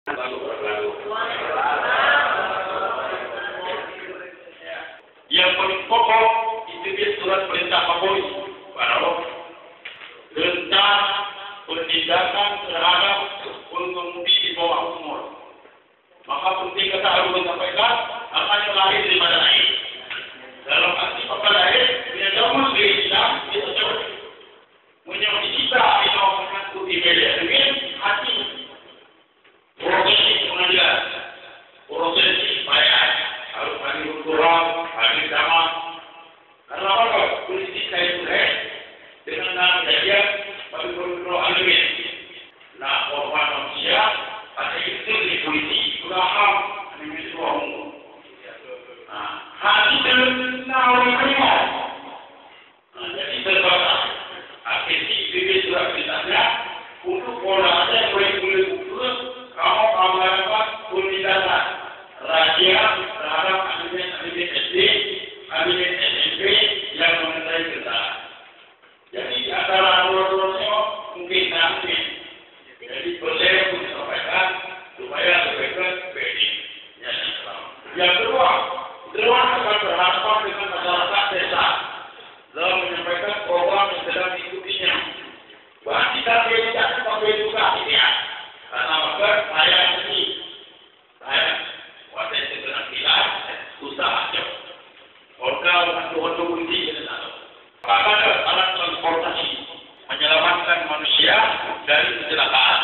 Yang paling pokok itu dia surat perintah Kapolri tentang penindakan terhadap pengemudi di bawah umur. Maka penting kita harus menyampaikan apa yang lahir daripada lahir. Dalam arti apa lahir, dia zaman dari Islam itu cepat menyambut kita atau mengikuti media dengan hati. Prosesi pengadilan, prosesi bayar harus hadir kurang, hadir zaman. Karena apa? Polisi saya boleh dengan nama dia bagi kontrol alami. Nah, korban manusia ada itu di polisi sudah ham ini semua umum. Hati terkenal orang. Jadi terbatas. Akhirnya bibir surat perintahnya untuk pola ada yang boleh ukur kamu dapat penindakan rahasia terhadap alumni SD, alumni SMP yang mengenai kesalahan. Jadi antara dua-duanya mungkin nanti. Jadi boleh disampaikan supaya lebih baik. Yang kedua, Dewan akan berhadapan dengan masyarakat desa dalam menyampaikan program yang sedang diikutinya. Bahkan kita tidak sampai juga ini ya. Karena maka saya waktu itu dengan kita susah aja. Orang untuk kunci dan ada alat transportasi menyelamatkan manusia dari kecelakaan.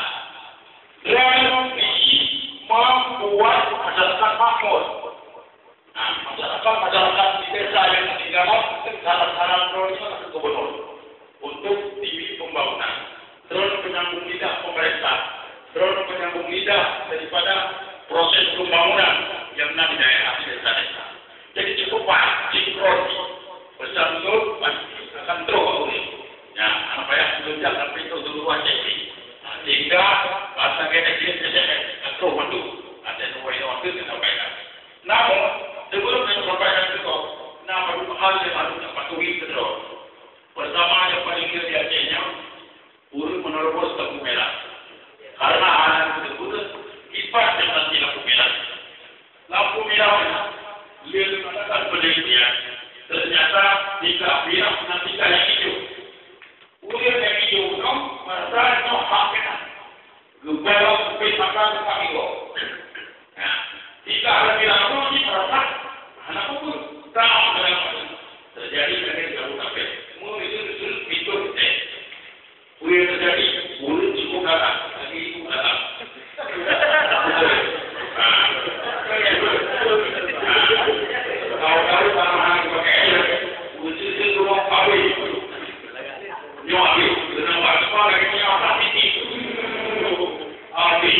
Dan ini membuat masyarakat makmur. Nah, masyarakat di desa yang ketinggalan saran-saran prioritas gubernur untuk TV pembangunan, terus penyambung lidah pemerintah, terus penyambung lidah daripada proses pembangunan yang di daerah di desa-desa. Jadi cukup sinkron bersambut akan terus. Ya, apa yang sudah sampai itu dulu aja sih. Sehingga bahasa kita terus untuk ada dua waktu kita sampaikan. Namun sebelum kita sampaikan itu, nama hal yang harus kita patuhi terus. Pertama yang paling kira-kiranya urut menerobos lampu merah. Karena anak tersebut kipas yang nanti lampu merah. Lampu merah dia mengatakan penelitian. Ternyata jika biar nanti yang hijau. Urut yang hijau itu merasa itu haknya. Gubernur supaya makan kami kok. Nah, jika ada bilang ini merasa anak pun tahu dalam terjadi dari jauh sampai mulai itu pintu teh. Mulai terjadi mulut cukup datang, lagi itu datang. Tahu-tahu tanah pakai mulut itu rumah pawai. Nyawa dengan bahasa lagi nyawa itu. Abi.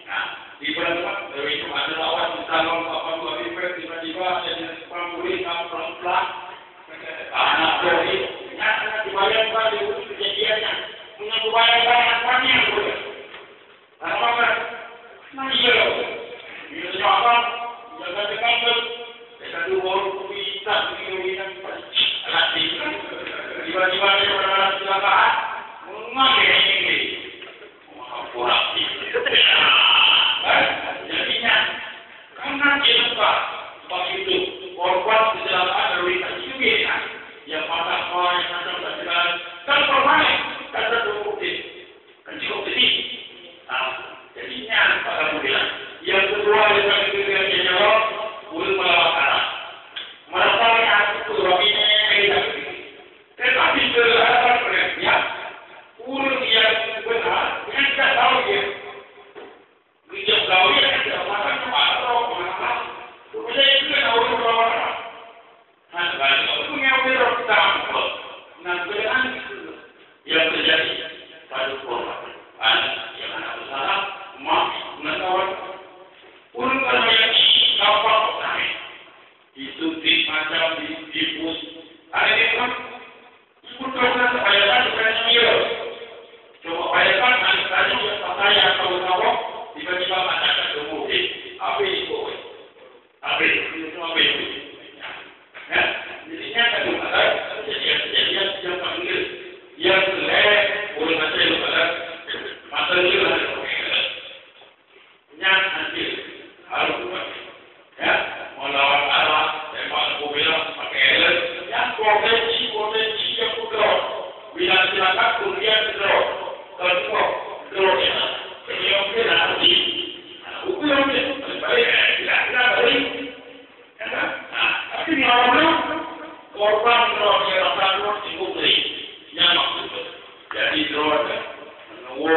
Nah, di pertemuan dari itu ada lawan calon apa dua tiba-tiba jadi pamuli pelan-pelan anak dari nyata dibayangkan di kejadiannya punya kebayangkan anaknya boleh apa nah iya loh ini apa jaga dekat kita dulu bisa menginginkan latih tiba-tiba ada orang kecelakaan mengambil ini kurang jadinya karena kita sebab itu korban kecelakaan dari juga yang patah yang macam macam kan korban kata terbukti kan cukup sedih. Nah, jadinya pada kemudian yang kedua yang kami berikan jawab boleh melawan arah merasa yang itu robinya tidak tetapi berhadapan dengan dia urut yang benar yang tidak tahu dia bijak tahu dia tidak makan kepada orang supaya itu kan orang berlawan. Nah, kalau punya orang tahu, nah beran yang terjadi pada korban, yang anak usaha, mak, menawan, urut yang kapal kami, yang hasil harus dipakai. Ya, melawan arah, tembak mobil pakai helm, yang potensi yang kudrah. Bila silakan kemudian kudrah, kedua drone-nya, yang kena hati, ukurannya baik, tidak baik. Ya kan? Nah, tapi malamnya korban drone yang akan diberi, yang maksudnya, jadi drone, menunggu